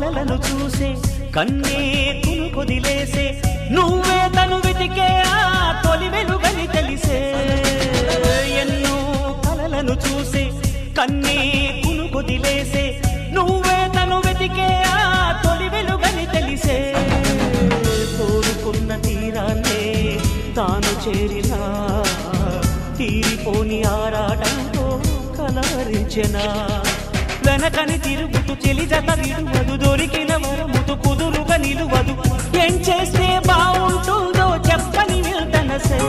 కలలను చూసే కన్నే కొదిలేసే నువ్వే తను వెతికే ఆ తొలి వెలుగని తెలిసే ఎన్నో కలలను చూసే కన్నే కొదిలేసే నువ్వే తను వెతికే ఆ తొలి వెలుగని తెలిసే కోరుకున్న తీరాన్నే తాను చేరినా తీరిపోని ఆరాటంతో కలవరించెనా వెనకని తిరుగుతూ చెలి జత విడువదు దొరికిన వరముతు కుదురుగా నిలువదు ఏం చేస్తే బాగుంటుందో చెప్పని వెళ్తనసే